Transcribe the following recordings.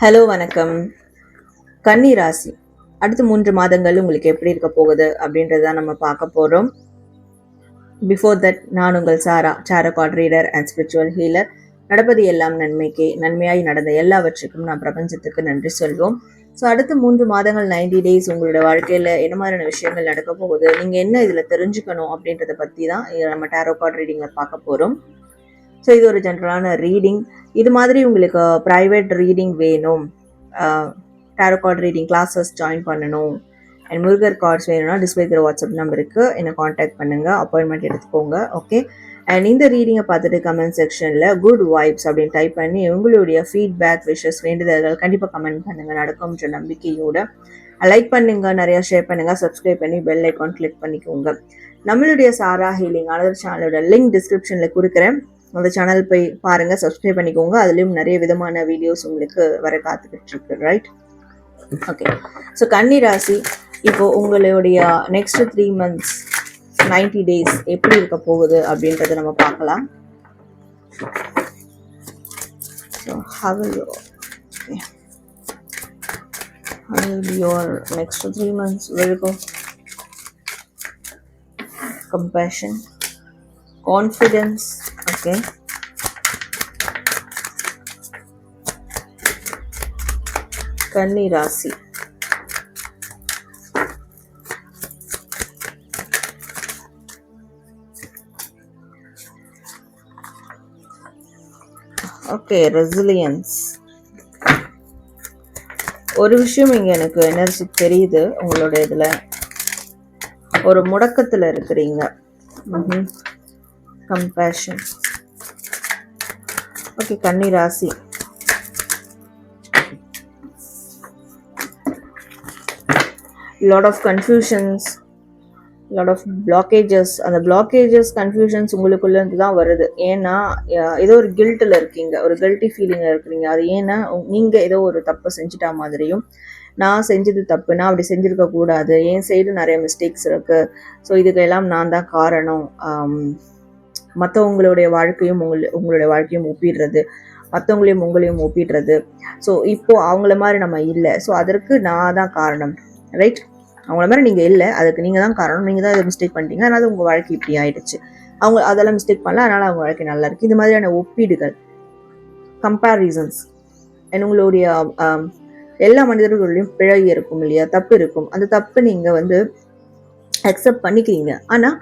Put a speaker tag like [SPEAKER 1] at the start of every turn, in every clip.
[SPEAKER 1] Hello வணக்கம். கன்னி ராசி அடுத்த 3 மாதங்கள் உங்களுக்கு எப்படி இருக்க போகுது அப்படின்றத நம்ம பார்க்க போகிறோம். பிஃபோர் தட், நான் உங்கள் சாரா, சாரோ card reader and spiritual healer. நடப்பது எல்லாம் நன்மைக்கே, நன்மையாய் நடந்த எல்லாவற்றுக்கும் நான் பிரபஞ்சத்துக்கு நன்றி சொல்வோம். ஸோ அடுத்த 3 மாதங்கள் 90 டேஸ் உங்களோட வாழ்க்கையில் என்ன மாதிரியான விஷயங்கள் நடக்க போகுது, நீங்கள் என்ன இதில் தெரிஞ்சுக்கணும் அப்படின்றத பற்றி தான் நம்ம டாரோ கார்ட் ரீடிங்கில் பார்க்க போகிறோம். ஸோ இது ஒரு ஜென்ரலான ரீடிங். இது மாதிரி உங்களுக்கு ப்ரைவேட் ரீடிங் வேணும், tarot card reading classes join பண்ணணும் அண்ட் முருகர் கார்ட்ஸ் வேணும்னா டிஸ்பிளே இருக்கிற வாட்ஸ்அப் நம்பருக்கு என்னை காண்டாக்ட் பண்ணுங்கள், அப்பாயின்மெண்ட் எடுத்துக்கோங்க. ஓகே. அண்ட் இந்த ரீடிங்கை பார்த்துட்டு கமெண்ட் செக்ஷனில் குட் வைப்ஸ் அப்படின்னு டைப் பண்ணி உங்களுடைய ஃபீட்பேக், விஷஸ், வேண்டுதல்கள் கண்டிப்பாக கமெண்ட் பண்ணுங்கள். நடக்கும்ன்ற நம்பிக்கையோட லைக் பண்ணுங்கள், நிறையா ஷேர் பண்ணுங்கள், சப்ஸ்கிரைப் பண்ணி பெல் ஐக்கான் கிளிக் பண்ணிக்கோங்க. நம்மளுடைய சாரா ஹீலிங் அனதர் சேனலோட லிங்க் டிஸ்கிரிப்ஷனில் கொடுக்குறேன். அந்த சேனல் போய் பாருங்கள், சப்ஸ்கிரைப் பண்ணிக்கோங்க. அதுலேயும் நிறைய விதமான வீடியோஸ் உங்களுக்கு வர காத்துக்கிட்டு இருக்கு. ரைட்? ஓகே. ஸோ கன்னி ராசி இப்போ உங்களுடைய நெக்ஸ்ட் 3 months 90 டேஸ் எப்படி இருக்க போகுது அப்படின்றத நம்ம பார்க்கலாம். So how will be your next 3 months? Virgo, compassion, confidence. Okay. கன்னி ராசி ஓகே. ரெசிலியன்ஸ். ஒரு விஷயம் இங்கே எனக்கு எனர்ஜி தெரியுது, உங்களோட இதில் ஒரு முடக்கத்தில் இருக்கிறீங்க. கம்பேஷன். ஓகே. கன்னி ராசி lot of confusions, lot of blockages. அந்த blockages, confusions உங்களுக்குள்ள இருந்து தான் வருது. ஏன்னா ஏதோ ஒரு கில்ட்டில் இருக்கீங்க, ஒரு கில்ட்டி ஃபீலிங்கில் இருக்கிறீங்க. அது ஏன்னா நீங்கள் ஏதோ ஒரு தப்பு செஞ்சிட்டா மாதிரியும், நான் செஞ்சது தப்பு, நான் அப்படி செஞ்சுருக்க கூடாது, என் சைடு நிறைய மிஸ்டேக்ஸ் இருக்குது, ஸோ இதுக்கெல்லாம் நான் தான் காரணம், மற்றவங்களுடைய வாழ்க்கையும் உங்களுடைய வாழ்க்கையும் ஒப்பிடுறது, மற்றவங்களையும் உங்களையும் ஒப்பிடுறது. ஸோ இப்போது அவங்கள மாதிரி நம்ம இல்லை, ஸோ அதற்கு நான் தான் காரணம். ரைட்? அவங்கள மாதிரி நீங்கள் இல்லை, அதுக்கு நீங்கள் தான் காரணம், நீங்கள் தான் இதை மிஸ்டேக் பண்ணிட்டீங்க, அதனால் உங்கள் வாழ்க்கை இப்படி ஆகிடுச்சு, அவங்க அதெல்லாம் மிஸ்டேக் பண்ணல, அதனால் அவங்க வாழ்க்கை நல்லா இருக்குது. இது மாதிரியான ஒப்பீடுகள், கம்பேரிசன்ஸ். உங்களுடைய எல்லா மனிதர்களையும் பிழை இருக்கும் இல்லையா, தப்பு இருக்கும். அந்த தப்பு நீங்கள் அக்செப்ட் பண்ணிக்கிறீங்க, ஆனால்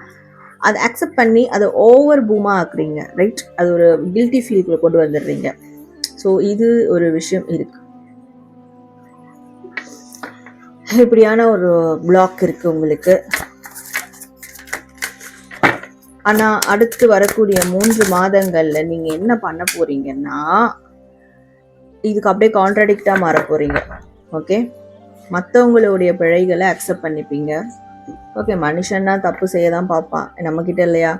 [SPEAKER 1] அதை அக்செப்ட் பண்ணி அதை ஓவர் பூமாக ஆக்குறீங்க. ரைட்? அது ஒரு கில்ட்டி ஃபீல்குள்ளே கொண்டு வந்துடுறீங்க. ஸோ இது ஒரு விஷயம் இருக்குது. இப்படியான ஒரு பிளாக் இருக்குது உங்களுக்கு. ஆனால் அடுத்து வரக்கூடிய 3 மாதங்களில் நீங்கள் என்ன பண்ண போகிறீங்கன்னா, இதுக்கு அப்படியே கான்ட்ராடிக்டாக மாற போகிறீங்க. ஓகே. மற்றவங்களுடைய பிழைகளை அக்செப்ட் பண்ணிப்பீங்க. ஓகே. மனுஷன்னா தப்பு செய்ய தான் பார்ப்பான், நம்மக்கிட்ட இல்லையா?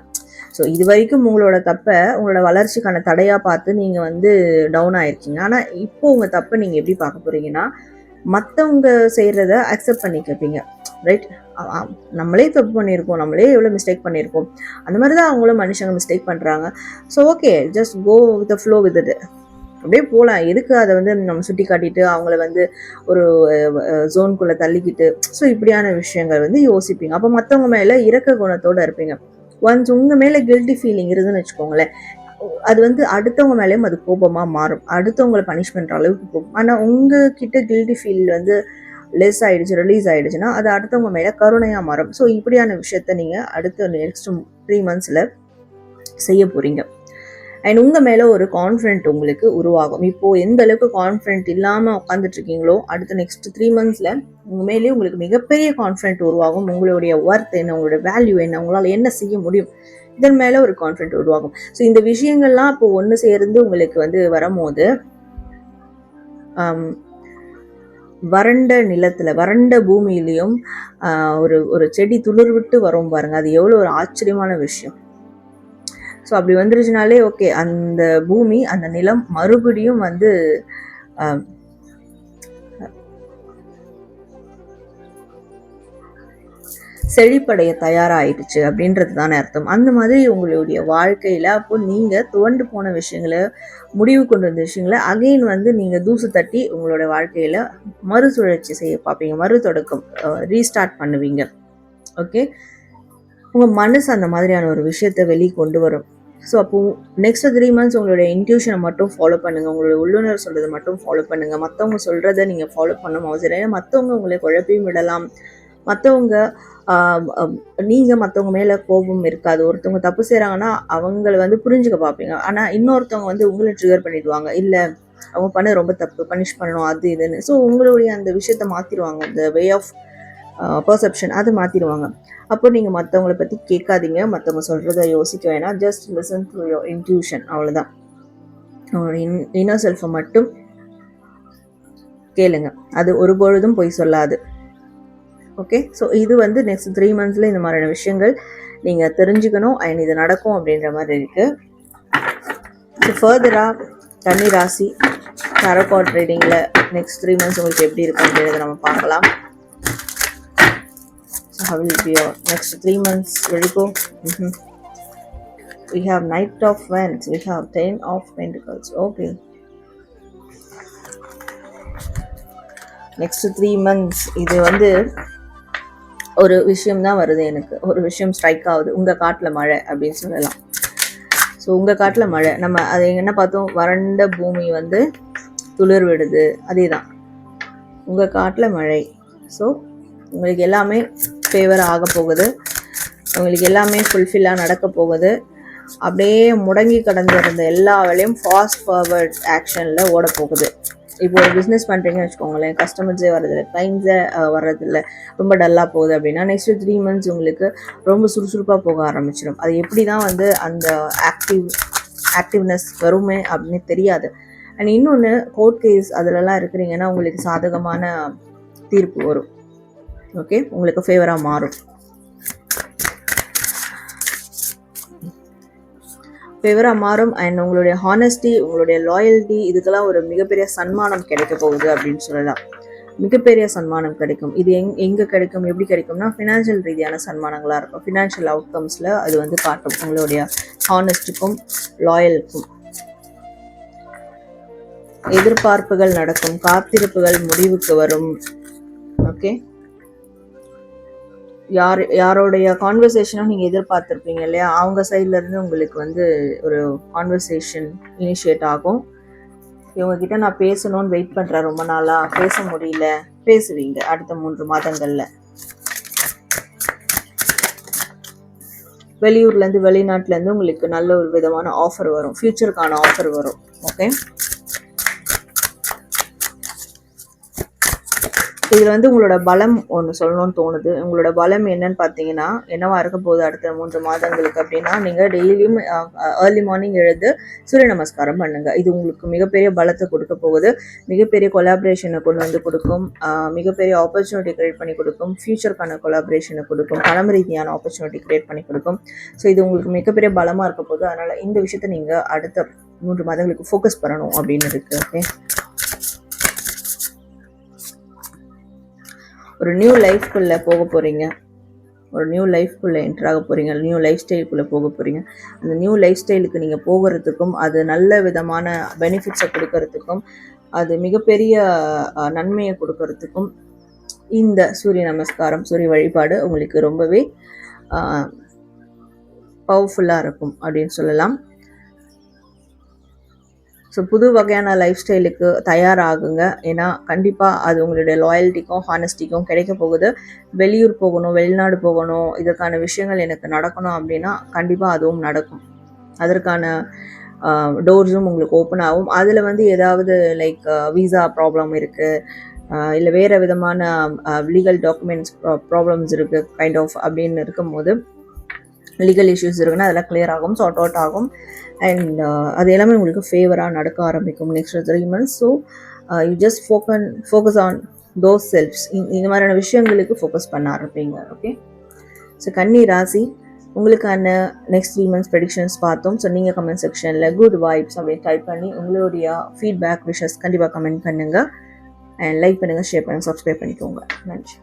[SPEAKER 1] ஸோ இது வரைக்கும் உங்களோட தப்பை உங்களோட வளர்ச்சிக்கான தடையாக பார்த்து நீங்கள் டவுன் ஆகிருக்கீங்க. ஆனால் இப்போ உங்கள் தப்பை நீங்கள் எப்படி பார்க்க போகிறீங்கன்னா, மற்றவங்க செய்கிறத அக்செப்ட் பண்ணிக்கப்பீங்க. ரைட்? நம்மளே தப்பு பண்ணியிருக்கோம், நம்மளே எவ்வளோ மிஸ்டேக் பண்ணியிருக்கோம், அந்த மாதிரி தான் அவங்களும் மனுஷங்க மிஸ்டேக் பண்ணுறாங்க. So okay, just go with flow with it, அப்படியே போகலாம். எதுக்கு அதை நம்ம சுட்டி காட்டிட்டு அவங்கள ஒரு ஜோனுக்குள்ளே தள்ளிக்கிட்டு, ஸோ இப்படியான விஷயங்கள் யோசிப்பீங்க. அப்போ மற்றவங்க மேலே இரக்க குணத்தோடு இருப்பீங்க. ஒன்ஸ் உங்கள் மேலே கில்ட்டி ஃபீலிங் இருதுன்னு வச்சுக்கோங்களேன், அது அடுத்தவங்க மேலேயும் அது கோபமாக மாறும், அடுத்தவங்களை பனிஷ் பண்ணுற அளவுக்கு போகும். ஆனால் உங்ககிட்ட கில்ட்டி ஃபீல் லெஸ் ஆகிடுச்சு, ரிலீஸ் ஆகிடுச்சுன்னா அது அடுத்தவங்க மேலே கருணையாக மாறும். ஸோ இப்படியான விஷயத்த நீங்கள் அடுத்த நெக்ஸ்ட் 3 months செய்ய போகிறீங்க. அண்ட் உங்கள் மேலே ஒரு கான்ஃபிடென்ட் உங்களுக்கு உருவாகும். இப்போது எந்த அளவுக்கு கான்ஃபிடென்ட் இல்லாமல் உட்காந்துட்ருக்கீங்களோ, அடுத்த நெக்ஸ்ட் 3 months உங்கள் மேலேயே உங்களுக்கு மிகப்பெரிய கான்ஃபிடென்ட் உருவாகும். உங்களுடைய ஒர்த் என்ன, உங்களோட வேல்யூ என்ன, உங்களால் என்ன செய்ய முடியும், இதன் மேலே ஒரு கான்ஃபிடென்ட் உருவாகும். ஸோ இந்த விஷயங்கள்லாம் இப்போ ஒன்று சேர்ந்து உங்களுக்கு வரும்போது, வறண்ட நிலத்தில், வறண்ட பூமியிலையும் ஒரு செடி துளிர் விட்டு வரும் பாருங்க, அது எவ்வளோ ஒரு ஆச்சரியமான விஷயம். ஸோ அப்படி வந்துருச்சுனாலே ஓகே, அந்த பூமி, அந்த நிலம் மறுபடியும் செழிப்படைய தயாராகிடுச்சு அப்படின்றது தானே அர்த்தம். அந்த மாதிரி உங்களுடைய வாழ்க்கையில் அப்போ நீங்கள் துவண்டு போன விஷயங்களை, முடிவு கொண்டு வந்த விஷயங்களை அகைன் வந்து நீங்கள் தூசு தட்டி உங்களோட வாழ்க்கையில் மறுசுழற்சி செய்ய பார்ப்பீங்க, மறு தொடக்கம், ரீஸ்டார்ட் பண்ணுவீங்க. ஓகே, உங்கள் மனசு அந்த மாதிரியான ஒரு விஷயத்தை வெளியே கொண்டு வரும். ஸோ அப்போது நெக்ஸ்ட் 3 months உங்களுடைய இன்ட்யூஷனை மட்டும் ஃபாலோ பண்ணுங்கள், உங்களுடைய உள்ளுணர் சொல்கிறத மட்டும் ஃபாலோ பண்ணுங்கள். மற்றவங்க சொல்கிறத நீங்கள் ஃபாலோ பண்ணணும் அவசியம். ஏன்னா மற்றவங்க உங்களை குழப்பையும் விடலாம். மற்றவங்க நீங்கள் மற்றவங்க மேலே கோபம் இருக்காது. ஒருத்தவங்க தப்பு செய்கிறாங்கன்னா அவங்கள வந்து புரிஞ்சுக்க பார்ப்பீங்க. ஆனால் இன்னொருத்தவங்க வந்து உங்களை ட்ரிகர் பண்ணிடுவாங்க, இல்லை அவங்க பண்ண ரொம்ப தப்பு, பனிஷ் பண்ணணும் அது இதுன்னு. ஸோ உங்களுடைய அந்த விஷயத்தை மாற்றிடுவாங்க, அந்த வே ஆஃப் பர்செப்ஷன் அது மாற்றிடுவாங்க. அப்போ நீங்கள் மற்றவங்களை பற்றி கேட்காதீங்க, மற்றவங்க சொல்கிறத யோசிக்க வேணாம். Just listen to your intuition, அவ்வளோதான். இன்னர் செல்ஃபை மட்டும் கேளுங்க, அது ஒரு பொழுதும் போய் சொல்லாது. ஓகே, ஸோ இது வந்து நெக்ஸ்ட் 3 months இந்த மாதிரியான விஷயங்கள் நீங்கள் தெரிஞ்சுக்கணும் அண்ட் இது நடக்கும் அப்படின்ற மாதிரி இருக்குது. ஸோ ஃபர்தராக கன்னி ராசி டாரோ கார்ட் ரீடிங்கில் நெக்ஸ்ட் 3 months உங்களுக்கு எப்படி இருக்கும் அப்படின்றத நம்ம பார்க்கலாம். How will be your next 3 months? Virgo. We have Knight of Wands. We have 10 of Pentacles. Okay. Next 3 months. இது வந்து ஒரு விஷயம் தான் வருது, எனக்கு ஒரு விஷயம் ஸ்ட்ரைக் ஆகுது. உங்கள் காட்டில் மழை அப்படின்னு சொல்லலாம். ஸோ உங்கள் காட்டில் மழை, நம்ம அதை என்ன பார்த்தோம், வறண்ட பூமி வந்து துளிர் விடுது, அதே தான் உங்கள் காட்டில் மழை. ஸோ உங்களுக்கு எல்லாமே ஃபேவர் ஆக போகுது, உங்களுக்கு எல்லாமே ஃபுல்ஃபில்லாக நடக்க போகுது. அப்படியே முடங்கி கடந்திருந்த எல்லா வேலையும் ஃபாஸ்ட் ஃபார்வர்ட் ஆக்ஷனில் ஓட போகுது. இப்போ ஒரு பிஸ்னஸ் பண்ணுறீங்கன்னு வச்சுக்கோங்களேன், கஸ்டமர்ஸே வர்றதில்லை, கிளைண்ட்ஸே வர்றதில்லை, ரொம்ப டல்லாக போகுது அப்படின்னா நெக்ஸ்ட் 3 months உங்களுக்கு ரொம்ப சுறுசுறுப்பாக போக ஆரம்பிச்சிடும். அது எப்படி தான் வந்து அந்த ஆக்டிவ்னஸ் வருமே அப்படின்னு தெரியாது. அண்ட் இன்னொன்று, கோர்ட் கேஸ் அதிலலாம் இருக்கிறீங்கன்னா உங்களுக்கு சாதகமான தீர்ப்பு வரும். ஓகே, உங்களுக்கு ஃபேவராக மாறும், ஃபேவராக மாறும். அண்ட் உங்களுடைய ஹானஸ்டி, உங்களுடைய லாயல்ட்டி, இதுக்கெல்லாம் ஒரு மிகப்பெரிய சன்மானம் கிடைக்க போகுது அப்படின்னு சொல்லலாம். மிகப்பெரிய சன்மானம் கிடைக்கும். இது எங்கே கிடைக்கும், எப்படி கிடைக்கும்னா ஃபினான்ஷியல் ரீதியான சன்மானங்களாக இருக்கும். ஃபினான்ஷியல் அவுட்கம்ஸில் அது வந்து காட்டும் உங்களுடைய ஹானஸ்டிக்கும் லாயலுக்கும். எதிர்பார்ப்புகள் நடக்கும், காத்திருப்புகள் முடிவுக்கு வரும். ஓகே, யாரோடைய கான்வர்சேஷனும் நீங்கள் எதிர்பார்த்துருப்பீங்க இல்லையா, அவங்க சைட்லேருந்து உங்களுக்கு வந்து ஒரு கான்வர்சேஷன் இனிஷியேட் ஆகும். இவங்ககிட்ட நான் பேசணும்னு வெயிட் பண்ணுறேன், ரொம்ப நாளாக பேச முடியல, பேசுவீங்க அடுத்த 3 மாதங்களில். வெளியூர்லேருந்து வெளிநாட்டிலேருந்து உங்களுக்கு நல்ல ஒரு விதமான ஆஃபர் வரும், ஃப்யூச்சருக்கான ஆஃபர் வரும். ஓகே, இதில் வந்து உங்களோட பலம் ஒன்று சொல்லணும்னு தோணுது. உங்களோட பலம் என்னன்னு பார்த்தீங்கன்னா, என்னவா இருக்க போகுது அடுத்த 3 மாதங்களுக்கு அப்படின்னா, நீங்கள் டெய்லியும் ஏர்லி மார்னிங் எழுந்து சூரிய நமஸ்காரம் பண்ணுங்கள். இது உங்களுக்கு மிகப்பெரிய பலத்தை கொடுக்க போகுது, மிகப்பெரிய கொலாபரேஷனை கொண்டு வந்து கொடுக்கும், மிகப்பெரிய ஆப்பர்ச்சுனிட்டி கிரியேட் பண்ணி கொடுக்கும், ஃபியூச்சருக்கான கொலாபரேஷனை கொடுக்கும், பணம் ரீதியான ஆப்பர்ச்சுனிட்டி கிரியேட் பண்ணி கொடுக்கும். ஸோ இது உங்களுக்கு மிகப்பெரிய பலமாக இருக்க போகுது. அதனால் இந்த விஷயத்தை நீங்கள் அடுத்த 3 மாதங்களுக்கு ஃபோக்கஸ் பண்ணணும் அப்படின்னு இருக்குது. ஓகே, ஒரு நியூ லைஃப்குள்ளே போக போகிறீங்க, ஒரு நியூ லைஃப்குள்ளே என்ட்ராக போகிறீங்க, நியூ லைஃப் ஸ்டைலுக்குள்ளே போக போகிறீங்க. அந்த நியூ லைஃப் ஸ்டைலுக்கு நீங்கள் போகிறதுக்கும், அது நல்ல விதமான பெனிஃபிட்ஸை கொடுக்கறதுக்கும், அது மிகப்பெரிய நன்மையை கொடுக்கறதுக்கும் இந்த சூரிய நமஸ்காரம், சூரிய வழிபாடு உங்களுக்கு ரொம்பவே பவர்ஃபுல்லாக இருக்கும் அப்படின்னு சொல்லலாம். ஸோ புது வகையான லைஃப் ஸ்டைலுக்கு தயாராகுங்க. ஏன்னா கண்டிப்பாக அது உங்களுடைய லாயல்ட்டிக்கும் ஹானஸ்டிக்கும் கிடைக்க போகுது. வெளியூர் போகணும், வெளிநாடு போகணும், இதற்கான விஷயங்கள் எனக்கு நடக்கணும் அப்படின்னா கண்டிப்பாக அதுவும் நடக்கும். அதற்கான டோர்ஸும் உங்களுக்கு ஓப்பன் ஆகும். அதில் வந்து ஏதாவது லைக் வீசா ப்ராப்ளம் இருக்குது, இல்லை வேறு விதமான லீகல் டாக்குமெண்ட்ஸ் ப்ராப்ளம்ஸ் இருக்குது கைண்ட் ஆஃப் அப்படின்னு இருக்கும்போது, லீகல் இஷ்யூஸ் இருக்குன்னா அதெல்லாம் கிளியர் ஆகும், சார்ட் அவுட் ஆகும். அண்ட் அது எல்லாமே உங்களுக்கு ஃபேவராக நடக்க ஆரம்பிக்கும் next 3 months. So you just focus on those selves. இந்த மாதிரியான விஷயங்களுக்கு ஃபோக்கஸ் பண்ண ஆரம்பிப்பீங்க. ஓகே, ஸோ கன்னி ராசி உங்களுக்கான நெக்ஸ்ட் 3 months ப்ரெடிக்ஷன்ஸ் பார்த்தோம். ஸோ நீங்கள் கமெண்ட் செக்ஷனில் குட் வைப்ஸ் அப்படின்னு டைப் பண்ணி உங்களுடைய ஃபீட்பேக் விஷஸ் கண்டிப்பாக கமெண்ட் பண்ணுங்கள். அண்ட் லைக் பண்ணுங்கள், ஷேர் பண்ணுங்கள், சப்ஸ்கிரைப் பண்ணிக்கோங்க. நன்றி.